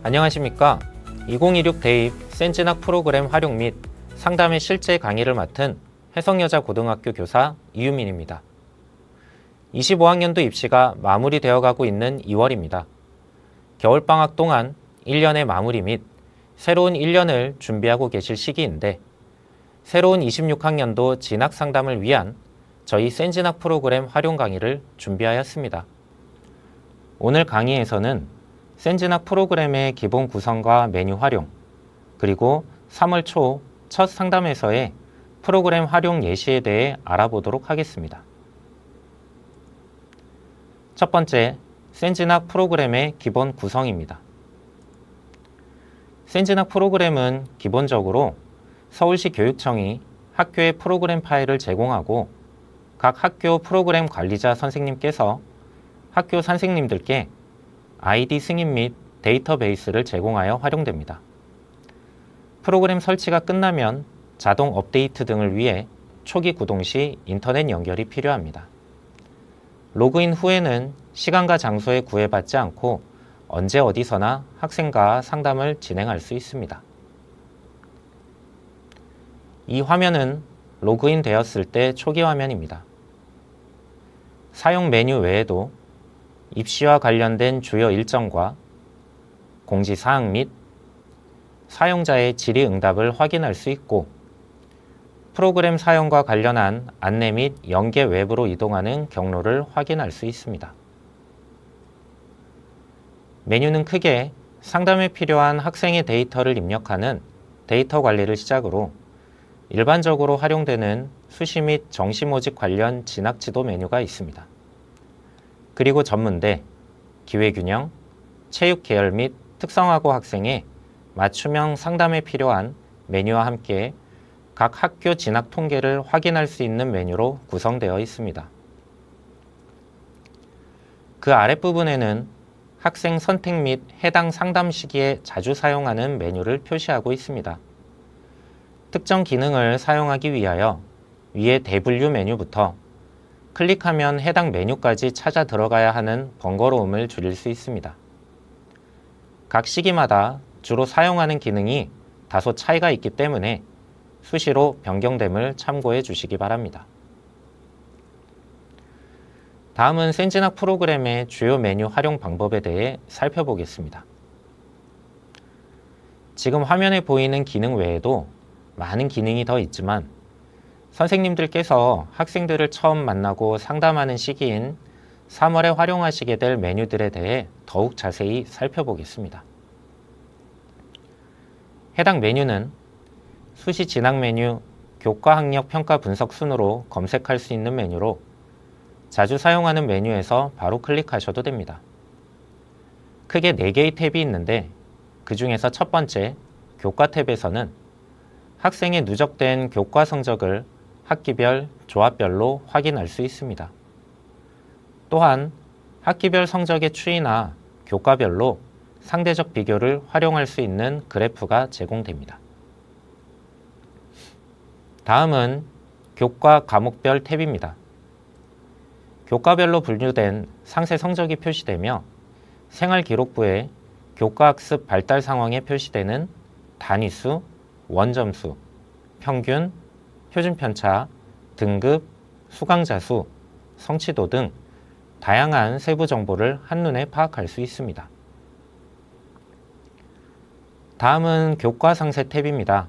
안녕하십니까. 2026 대입 센진학 프로그램 활용 및 상담의 실제 강의를 맡은 혜성여자고등학교 교사 이유민입니다. 25학년도 입시가 마무리되어 가고 있는 2월입니다. 겨울방학 동안 1년의 마무리 및 새로운 1년을 준비하고 계실 시기인데 새로운 26학년도 진학 상담을 위한 저희 센진학 프로그램 활용 강의를 준비하였습니다. 오늘 강의에서는 센진학 프로그램의 기본 구성과 메뉴 활용, 그리고 3월 초 첫 상담에서의 프로그램 활용 예시에 대해 알아보도록 하겠습니다. 첫 번째, 센진학 프로그램의 기본 구성입니다. 센진학 프로그램은 기본적으로 서울시 교육청이 학교의 프로그램 파일을 제공하고 각 학교 프로그램 관리자 선생님께서 학교 선생님들께 아이디 승인 및 데이터베이스를 제공하여 활용됩니다. 프로그램 설치가 끝나면 자동 업데이트 등을 위해 초기 구동 시 인터넷 연결이 필요합니다. 로그인 후에는 시간과 장소에 구애받지 않고 언제 어디서나 학생과 상담을 진행할 수 있습니다. 이 화면은 로그인 되었을 때 초기 화면입니다. 사용 메뉴 외에도 입시와 관련된 주요 일정과 공지사항 및 사용자의 질의응답을 확인할 수 있고 프로그램 사용과 관련한 안내 및 연계 웹으로 이동하는 경로를 확인할 수 있습니다. 메뉴는 크게 상담에 필요한 학생의 데이터를 입력하는 데이터 관리를 시작으로 일반적으로 활용되는 수시 및 정시 모집 관련 진학 지도 메뉴가 있습니다. 그리고 전문대, 기회균형, 체육 계열 및 특성화고 학생의 맞춤형 상담에 필요한 메뉴와 함께 각 학교 진학 통계를 확인할 수 있는 메뉴로 구성되어 있습니다. 그 아랫부분에는 학생 선택 및 해당 상담 시기에 자주 사용하는 메뉴를 표시하고 있습니다. 특정 기능을 사용하기 위하여 위에 대분류 메뉴부터 클릭하면 해당 메뉴까지 찾아 들어가야 하는 번거로움을 줄일 수 있습니다. 각 시기마다 주로 사용하는 기능이 다소 차이가 있기 때문에 수시로 변경됨을 참고해 주시기 바랍니다. 다음은 센진학 프로그램의 주요 메뉴 활용 방법에 대해 살펴보겠습니다. 지금 화면에 보이는 기능 외에도 많은 기능이 더 있지만 선생님들께서 학생들을 처음 만나고 상담하는 시기인 3월에 활용하시게 될 메뉴들에 대해 더욱 자세히 살펴보겠습니다. 해당 메뉴는 수시 진학 메뉴 교과 학력 평가 분석 순으로 검색할 수 있는 메뉴로 자주 사용하는 메뉴에서 바로 클릭하셔도 됩니다. 크게 4개의 탭이 있는데 그 중에서 첫 번째 교과 탭에서는 학생의 누적된 교과 성적을 학기별, 조합별로 확인할 수 있습니다. 또한 학기별 성적의 추이나 교과별로 상대적 비교를 활용할 수 있는 그래프가 제공됩니다. 다음은 교과 과목별 탭입니다. 교과별로 분류된 상세 성적이 표시되며 생활기록부에 교과학습 발달 상황에 표시되는 단위수, 원점수, 평균, 표준편차, 등급, 수강자 수, 성취도 등 다양한 세부 정보를 한눈에 파악할 수 있습니다. 다음은 교과 상세 탭입니다.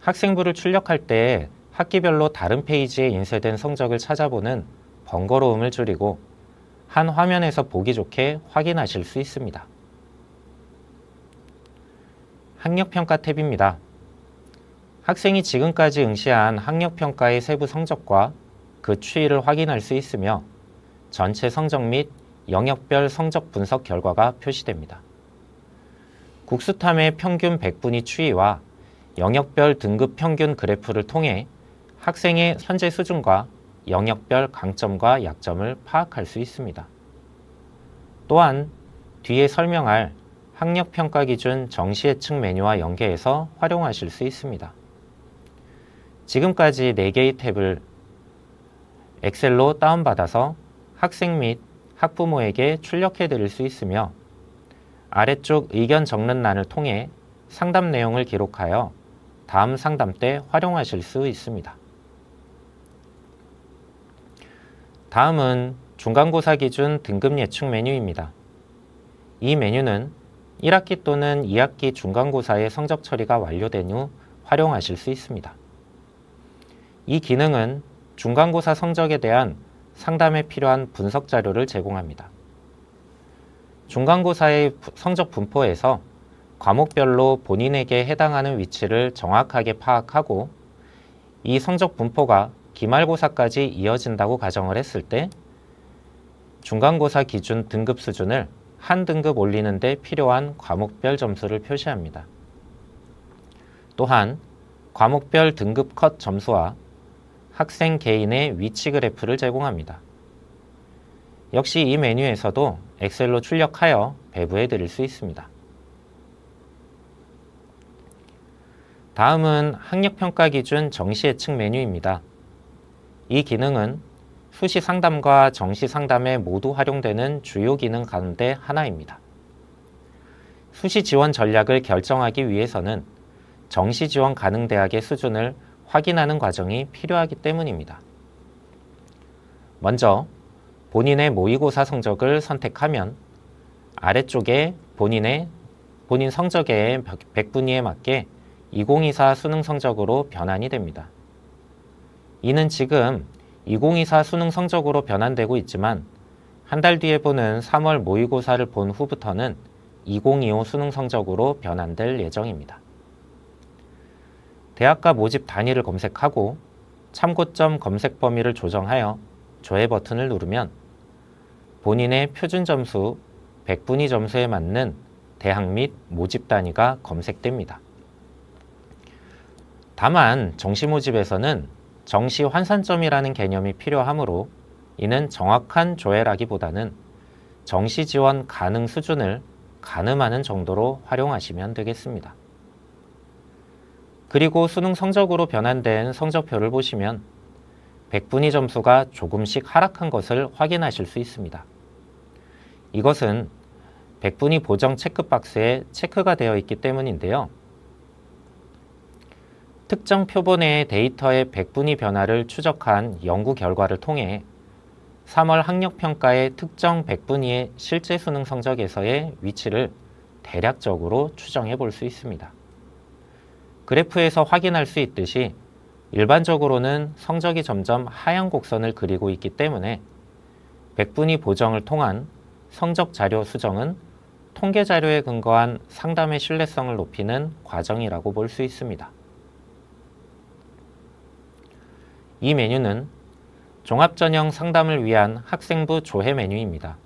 학생부를 출력할 때 학기별로 다른 페이지에 인쇄된 성적을 찾아보는 번거로움을 줄이고 한 화면에서 보기 좋게 확인하실 수 있습니다. 학력평가 탭입니다. 학생이 지금까지 응시한 학력평가의 세부 성적과 그 추이를 확인할 수 있으며 전체 성적 및 영역별 성적 분석 결과가 표시됩니다. 국수탐의 평균 100분위 추이와 영역별 등급 평균 그래프를 통해 학생의 현재 수준과 영역별 강점과 약점을 파악할 수 있습니다. 또한 뒤에 설명할 학력평가 기준 정시예측 메뉴와 연계해서 활용하실 수 있습니다. 지금까지 4개의 탭을 엑셀로 다운받아서 학생 및 학부모에게 출력해 드릴 수 있으며 아래쪽 의견 적는欄을 통해 상담 내용을 기록하여 다음 상담 때 활용하실 수 있습니다. 다음은 중간고사 기준 등급 예측 메뉴입니다. 이 메뉴는 1학기 또는 2학기 중간고사의 성적 처리가 완료된 후 활용하실 수 있습니다. 이 기능은 중간고사 성적에 대한 상담에 필요한 분석 자료를 제공합니다. 중간고사의 성적 분포에서 과목별로 본인에게 해당하는 위치를 정확하게 파악하고 이 성적 분포가 기말고사까지 이어진다고 가정을 했을 때 중간고사 기준 등급 수준을 한 등급 올리는 데 필요한 과목별 점수를 표시합니다. 또한 과목별 등급 컷 점수와 학생 개인의 위치 그래프를 제공합니다. 역시 이 메뉴에서도 엑셀로 출력하여 배부해 드릴 수 있습니다. 다음은 학력평가 기준 정시 예측 메뉴입니다. 이 기능은 수시 상담과 정시 상담에 모두 활용되는 주요 기능 가운데 하나입니다. 수시 지원 전략을 결정하기 위해서는 정시 지원 가능 대학의 수준을 확인하는 과정이 필요하기 때문입니다. 먼저 본인의 모의고사 성적을 선택하면 아래쪽에 본인 성적의 백분위에 맞게 2024 수능 성적으로 변환이 됩니다. 이는 지금 2024 수능 성적으로 변환되고 있지만 한 달 뒤에 보는 3월 모의고사를 본 후부터는 2025 수능 성적으로 변환될 예정입니다. 대학과 모집 단위를 검색하고 참고점 검색 범위를 조정하여 조회 버튼을 누르면 본인의 표준 점수 100분위 점수에 맞는 대학 및 모집 단위가 검색됩니다. 다만 정시 모집에서는 정시 환산점이라는 개념이 필요하므로 이는 정확한 조회라기보다는 정시 지원 가능 수준을 가늠하는 정도로 활용하시면 되겠습니다. 그리고 수능 성적으로 변환된 성적표를 보시면 100분위 점수가 조금씩 하락한 것을 확인하실 수 있습니다. 이것은 100분위 보정 체크박스에 체크가 되어 있기 때문인데요. 특정 표본의 데이터의 100분위 변화를 추적한 연구 결과를 통해 3월 학력평가의 특정 100분위의 실제 수능 성적에서의 위치를 대략적으로 추정해 볼 수 있습니다. 그래프에서 확인할 수 있듯이 일반적으로는 성적이 점점 하향 곡선을 그리고 있기 때문에 100분위 보정을 통한 성적 자료 수정은 통계 자료에 근거한 상담의 신뢰성을 높이는 과정이라고 볼 수 있습니다. 이 메뉴는 종합전형 상담을 위한 학생부 조회 메뉴입니다.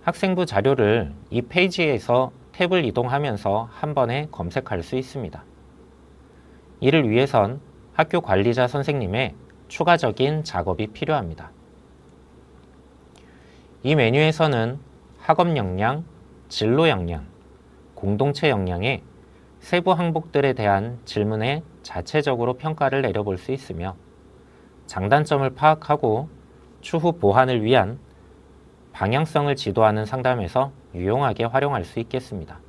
학생부 자료를 이 페이지에서 탭을 이동하면서 한 번에 검색할 수 있습니다. 이를 위해선 학교 관리자 선생님의 추가적인 작업이 필요합니다. 이 메뉴에서는 학업 역량, 진로 역량, 공동체 역량의 세부 항목들에 대한 질문에 자체적으로 평가를 내려볼 수 있으며 장단점을 파악하고 추후 보완을 위한 방향성을 지도하는 상담에서 유용하게 활용할 수 있겠습니다.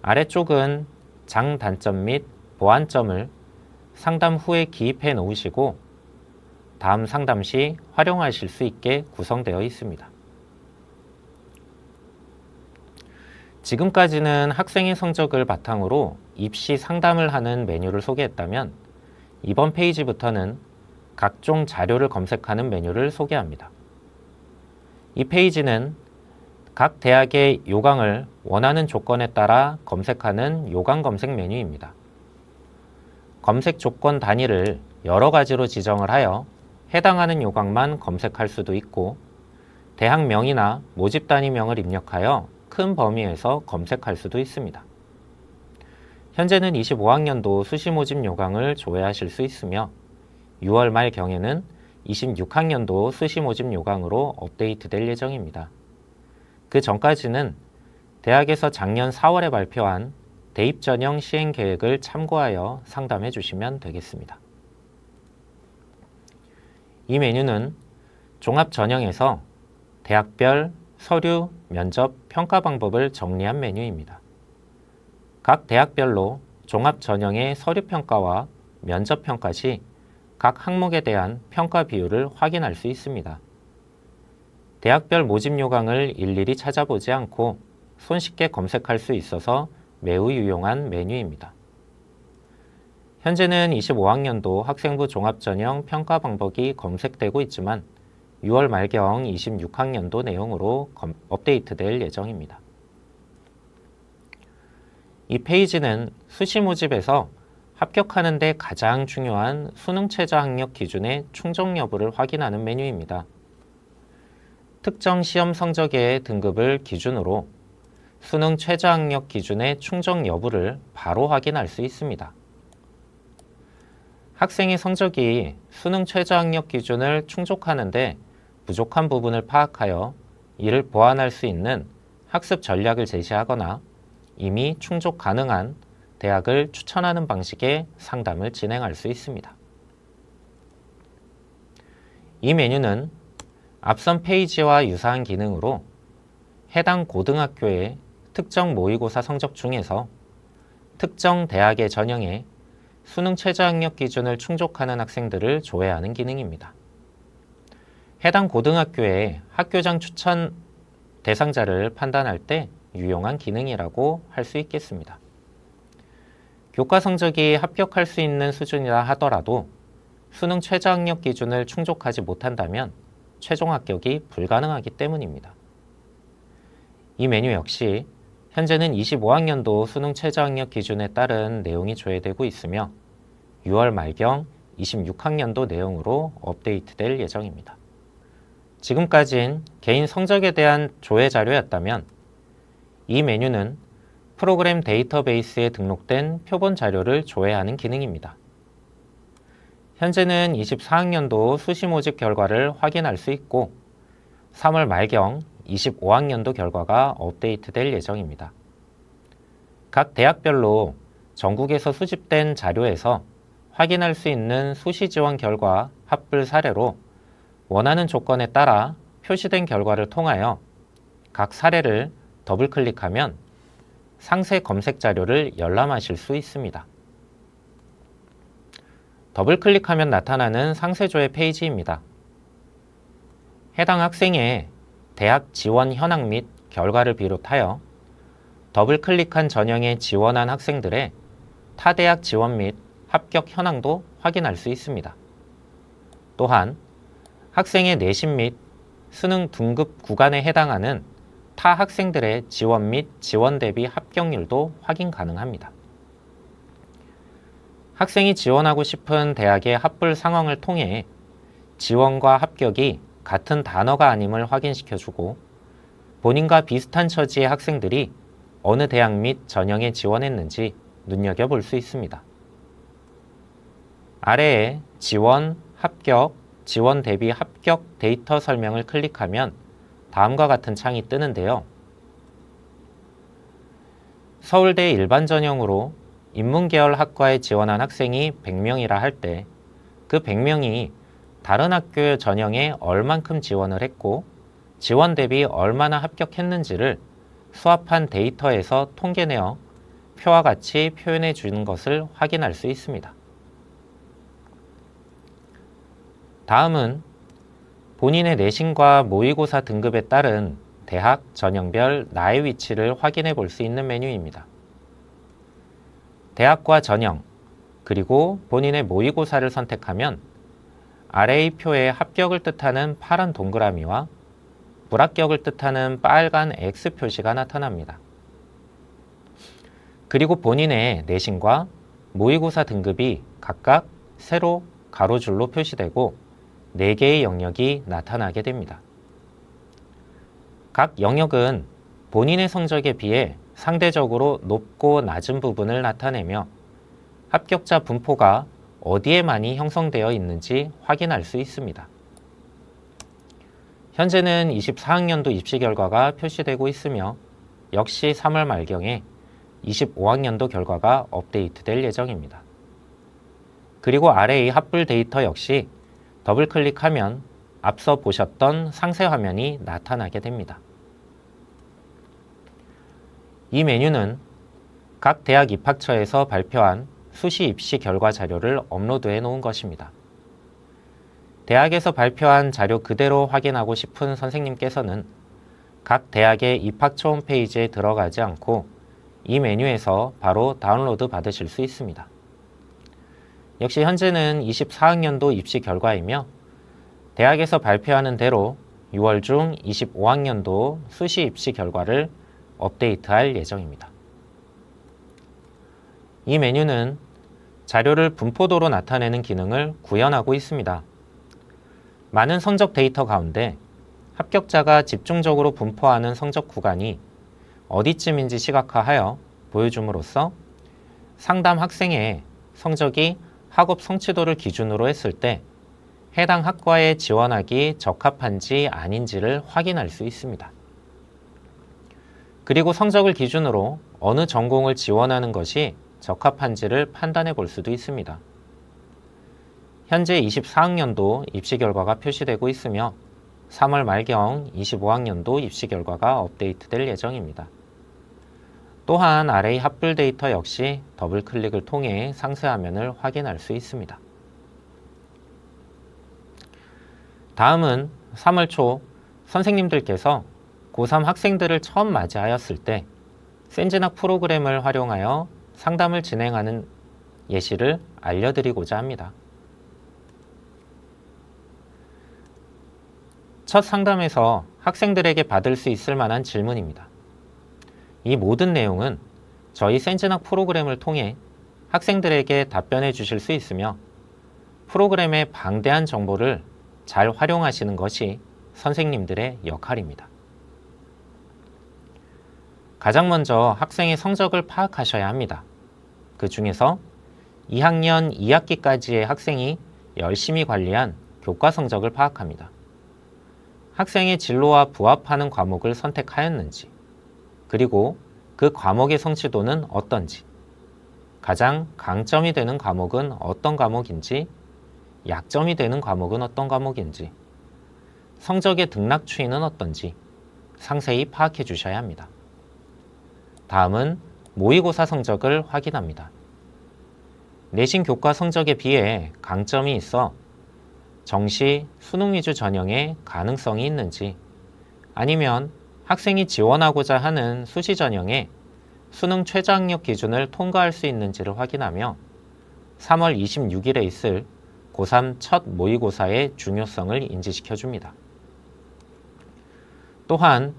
아래쪽은 장단점 및 보완점을 상담 후에 기입해 놓으시고 다음 상담 시 활용하실 수 있게 구성되어 있습니다. 지금까지는 학생의 성적을 바탕으로 입시 상담을 하는 메뉴를 소개했다면 이번 페이지부터는 각종 자료를 검색하는 메뉴를 소개합니다. 이 페이지는 각 대학의 요강을 원하는 조건에 따라 검색하는 요강 검색 메뉴입니다. 검색 조건 단위를 여러 가지로 지정을 하여 해당하는 요강만 검색할 수도 있고 대학명이나 모집 단위명을 입력하여 큰 범위에서 검색할 수도 있습니다. 현재는 25학년도 수시 모집 요강을 조회하실 수 있으며 6월 말경에는 26학년도 수시 모집 요강으로 업데이트될 예정입니다. 그 전까지는 대학에서 작년 4월에 발표한 대입 전형 시행 계획을 참고하여 상담해 주시면 되겠습니다. 이 메뉴는 종합 전형에서 대학별 서류, 면접, 평가 방법을 정리한 메뉴입니다. 각 대학별로 종합 전형의 서류 평가와 면접 평가 시 각 항목에 대한 평가 비율을 확인할 수 있습니다. 대학별 모집 요강을 일일이 찾아보지 않고 손쉽게 검색할 수 있어서 매우 유용한 메뉴입니다. 현재는 25학년도 학생부 종합전형 평가 방법이 검색되고 있지만 6월 말경 26학년도 내용으로 업데이트될 예정입니다. 이 페이지는 수시 모집에서 합격하는 데 가장 중요한 수능 최저 학력 기준의 충족 여부를 확인하는 메뉴입니다. 특정 시험 성적의 등급을 기준으로 수능 최저 학력 기준의 충족 여부를 바로 확인할 수 있습니다. 학생의 성적이 수능 최저 학력 기준을 충족하는데 부족한 부분을 파악하여 이를 보완할 수 있는 학습 전략을 제시하거나 이미 충족 가능한 대학을 추천하는 방식의 상담을 진행할 수 있습니다. 이 메뉴는 앞선 페이지와 유사한 기능으로 해당 고등학교의 특정 모의고사 성적 중에서 특정 대학의 전형에 수능 최저 학력 기준을 충족하는 학생들을 조회하는 기능입니다. 해당 고등학교의 학교장 추천 대상자를 판단할 때 유용한 기능이라고 할 수 있겠습니다. 교과 성적이 합격할 수 있는 수준이라 하더라도 수능 최저 학력 기준을 충족하지 못한다면 최종 합격이 불가능하기 때문입니다. 이 메뉴 역시 현재는 25학년도 수능 최저 학력 기준에 따른 내용이 조회되고 있으며 6월 말경 26학년도 내용으로 업데이트될 예정입니다. 지금까지는 개인 성적에 대한 조회 자료였다면 이 메뉴는 프로그램 데이터베이스에 등록된 표본 자료를 조회하는 기능입니다. 현재는 24학년도 수시 모집 결과를 확인할 수 있고 3월 말경 25학년도 결과가 업데이트될 예정입니다. 각 대학별로 전국에서 수집된 자료에서 확인할 수 있는 수시 지원 결과 합불 사례로 원하는 조건에 따라 표시된 결과를 통하여 각 사례를 더블클릭하면 상세 검색 자료를 열람하실 수 있습니다. 더블클릭하면 나타나는 상세조회 페이지입니다. 해당 학생의 대학 지원 현황 및 결과를 비롯하여 더블클릭한 전형에 지원한 학생들의 타 대학 지원 및 합격 현황도 확인할 수 있습니다. 또한 학생의 내신 및 수능 등급 구간에 해당하는 타 학생들의 지원 및 지원 대비 합격률도 확인 가능합니다. 학생이 지원하고 싶은 대학의 합불 상황을 통해 지원과 합격이 같은 단어가 아님을 확인시켜주고 본인과 비슷한 처지의 학생들이 어느 대학 및 전형에 지원했는지 눈여겨볼 수 있습니다. 아래에 지원, 합격, 지원 대비 합격 데이터 설명을 클릭하면 다음과 같은 창이 뜨는데요. 서울대 일반 전형으로 인문계열 학과에 지원한 학생이 100명이라 할 때 그 100명이 다른 학교 전형에 얼만큼 지원을 했고 지원 대비 얼마나 합격했는지를 수합한 데이터에서 통계내어 표와 같이 표현해 주는 것을 확인할 수 있습니다. 다음은 본인의 내신과 모의고사 등급에 따른 대학 전형별 나의 위치를 확인해 볼 수 있는 메뉴입니다. 대학과 전형, 그리고 본인의 모의고사를 선택하면 아래의 표에 합격을 뜻하는 파란 동그라미와 불합격을 뜻하는 빨간 X 표시가 나타납니다. 그리고 본인의 내신과 모의고사 등급이 각각 세로, 가로줄로 표시되고 4개의 영역이 나타나게 됩니다. 각 영역은 본인의 성적에 비해 상대적으로 높고 낮은 부분을 나타내며 합격자 분포가 어디에 많이 형성되어 있는지 확인할 수 있습니다. 현재는 24학년도 입시 결과가 표시되고 있으며 역시 3월 말경에 25학년도 결과가 업데이트될 예정입니다. 그리고 아래의 합불 데이터 역시 더블클릭하면 앞서 보셨던 상세 화면이 나타나게 됩니다. 이 메뉴는 각 대학 입학처에서 발표한 수시 입시 결과 자료를 업로드해 놓은 것입니다. 대학에서 발표한 자료 그대로 확인하고 싶은 선생님께서는 각 대학의 입학처 홈페이지에 들어가지 않고 이 메뉴에서 바로 다운로드 받으실 수 있습니다. 역시 현재는 24학년도 입시 결과이며 대학에서 발표하는 대로 6월 중 25학년도 수시 입시 결과를 업데이트할 예정입니다. 이 메뉴는 자료를 분포도로 나타내는 기능을 구현하고 있습니다. 많은 성적 데이터 가운데 합격자가 집중적으로 분포하는 성적 구간이 어디쯤인지 시각화하여 보여줌으로써 상담 학생의 성적이 학업 성취도를 기준으로 했을 때 해당 학과에 지원하기 적합한지 아닌지를 확인할 수 있습니다. 그리고 성적을 기준으로 어느 전공을 지원하는 것이 적합한지를 판단해 볼 수도 있습니다. 현재 24학년도 입시 결과가 표시되고 있으며 3월 말경 25학년도 입시 결과가 업데이트될 예정입니다. 또한 아래의 합불 데이터 역시 더블 클릭을 통해 상세 화면을 확인할 수 있습니다. 다음은 3월 초 선생님들께서 고3 학생들을 처음 맞이하였을 때 센진학 프로그램을 활용하여 상담을 진행하는 예시를 알려드리고자 합니다. 첫 상담에서 학생들에게 받을 수 있을 만한 질문입니다. 이 모든 내용은 저희 센진학 프로그램을 통해 학생들에게 답변해 주실 수 있으며 프로그램의 방대한 정보를 잘 활용하시는 것이 선생님들의 역할입니다. 가장 먼저 학생의 성적을 파악하셔야 합니다. 그 중에서 2학년 2학기까지의 학생이 열심히 관리한 교과 성적을 파악합니다. 학생의 진로와 부합하는 과목을 선택하였는지, 그리고 그 과목의 성취도는 어떤지, 가장 강점이 되는 과목은 어떤 과목인지, 약점이 되는 과목은 어떤 과목인지, 성적의 등락 추이는 어떤지 상세히 파악해 주셔야 합니다. 다음은 모의고사 성적을 확인합니다. 내신 교과 성적에 비해 강점이 있어 정시, 수능 위주 전형에 가능성이 있는지, 아니면 학생이 지원하고자 하는 수시 전형에 수능 최저학력 기준을 통과할 수 있는지를 확인하며 3월 26일에 있을 고3 첫 모의고사의 중요성을 인지시켜줍니다. 또한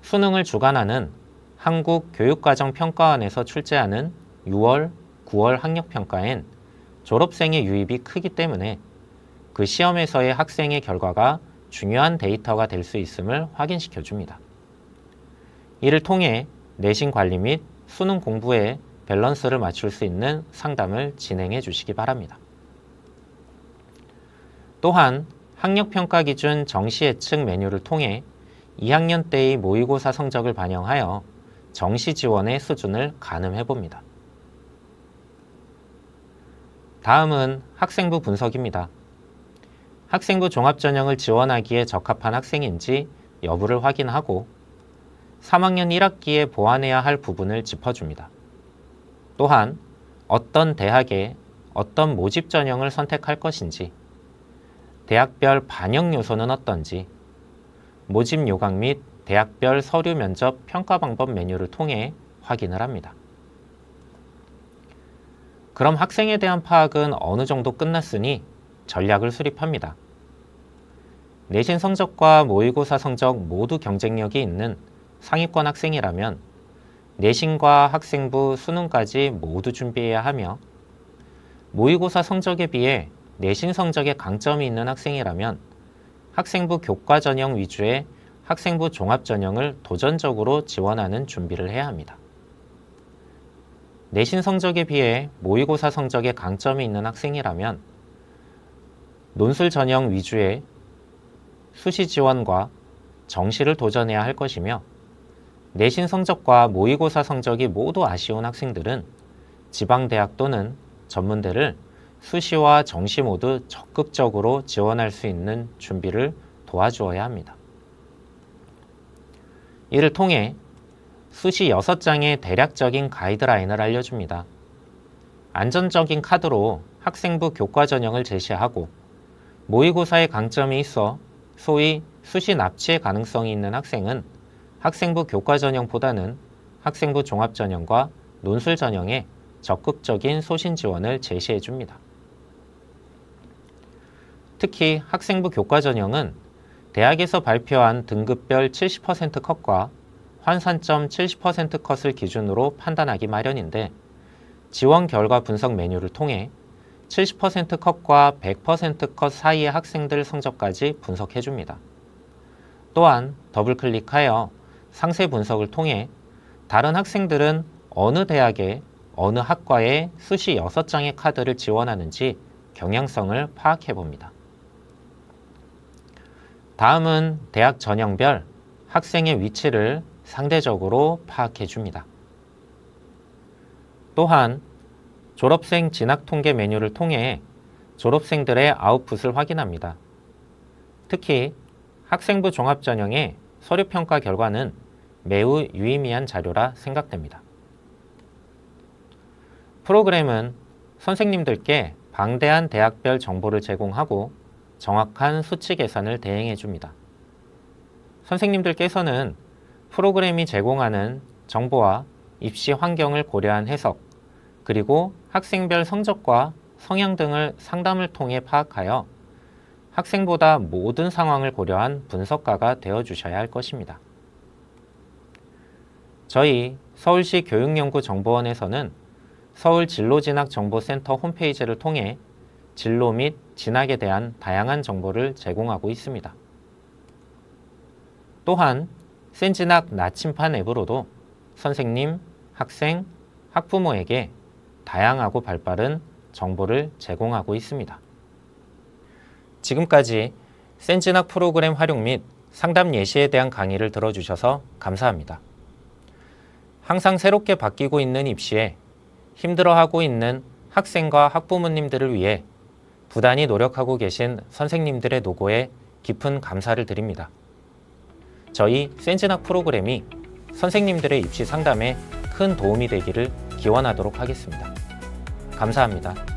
수능을 주관하는 한국교육과정평가원에서 출제하는 6월, 9월 학력평가엔 졸업생의 유입이 크기 때문에 그 시험에서의 학생의 결과가 중요한 데이터가 될 수 있음을 확인시켜 줍니다. 이를 통해 내신 관리 및 수능 공부에 밸런스를 맞출 수 있는 상담을 진행해 주시기 바랍니다. 또한 학력평가 기준 정시 예측 메뉴를 통해 2학년 때의 모의고사 성적을 반영하여 정시 지원의 수준을 가늠해 봅니다. 다음은 학생부 분석입니다. 학생부 종합전형을 지원하기에 적합한 학생인지 여부를 확인하고 3학년 1학기에 보완해야 할 부분을 짚어줍니다. 또한 어떤 대학에 어떤 모집 전형을 선택할 것인지, 대학별 반영 요소는 어떤지, 모집 요강 및 대학별 서류 면접 평가 방법 메뉴를 통해 확인을 합니다. 그럼 학생에 대한 파악은 어느 정도 끝났으니 전략을 수립합니다. 내신 성적과 모의고사 성적 모두 경쟁력이 있는 상위권 학생이라면 내신과 학생부, 수능까지 모두 준비해야 하며, 모의고사 성적에 비해 내신 성적에 강점이 있는 학생이라면 학생부 교과 전형 위주의 학생부 종합 전형을 도전적으로 지원하는 준비를 해야 합니다. 내신 성적에 비해 모의고사 성적에 강점이 있는 학생이라면 논술 전형 위주의 수시 지원과 정시를 도전해야 할 것이며, 내신 성적과 모의고사 성적이 모두 아쉬운 학생들은 지방대학 또는 전문대를 수시와 정시 모두 적극적으로 지원할 수 있는 준비를 도와주어야 합니다. 이를 통해 수시 6장의 대략적인 가이드라인을 알려줍니다. 안전적인 카드로 학생부 교과 전형을 제시하고 모의고사에 강점이 있어 소위 수시 납치의 가능성이 있는 학생은 학생부 교과 전형보다는 학생부 종합 전형과 논술 전형에 적극적인 소신 지원을 제시해 줍니다. 특히 학생부 교과 전형은 대학에서 발표한 등급별 70% 컷과 환산점 70% 컷을 기준으로 판단하기 마련인데 지원 결과 분석 메뉴를 통해 70% 컷과 100% 컷 사이의 학생들 성적까지 분석해 줍니다. 또한 더블클릭하여 상세 분석을 통해 다른 학생들은 어느 대학에 어느 학과에 수시 6장의 카드를 지원하는지 경향성을 파악해 봅니다. 다음은 대학 전형별 학생의 위치를 상대적으로 파악해 줍니다. 또한 졸업생 진학 통계 메뉴를 통해 졸업생들의 아웃풋을 확인합니다. 특히 학생부 종합 전형의 서류평가 결과는 매우 유의미한 자료라 생각됩니다. 프로그램은 선생님들께 방대한 대학별 정보를 제공하고 정확한 수치 계산을 대행해 줍니다. 선생님들께서는 프로그램이 제공하는 정보와 입시 환경을 고려한 해석, 그리고 학생별 성적과 성향 등을 상담을 통해 파악하여 학생보다 모든 상황을 고려한 분석가가 되어주셔야 할 것입니다. 저희 서울시 교육연구정보원에서는 서울진로진학정보센터 홈페이지를 통해 진로 및 진학에 대한 다양한 정보를 제공하고 있습니다. 또한 센진학 나침판 앱으로도 선생님, 학생, 학부모에게 다양하고 발빠른 정보를 제공하고 있습니다. 지금까지 센진학 프로그램 활용 및 상담 예시에 대한 강의를 들어주셔서 감사합니다. 항상 새롭게 바뀌고 있는 입시에 힘들어하고 있는 학생과 학부모님들을 위해 부단히 노력하고 계신 선생님들의 노고에 깊은 감사를 드립니다. 저희 센진학 프로그램이 선생님들의 입시 상담에 큰 도움이 되기를 기원하도록 하겠습니다. 감사합니다.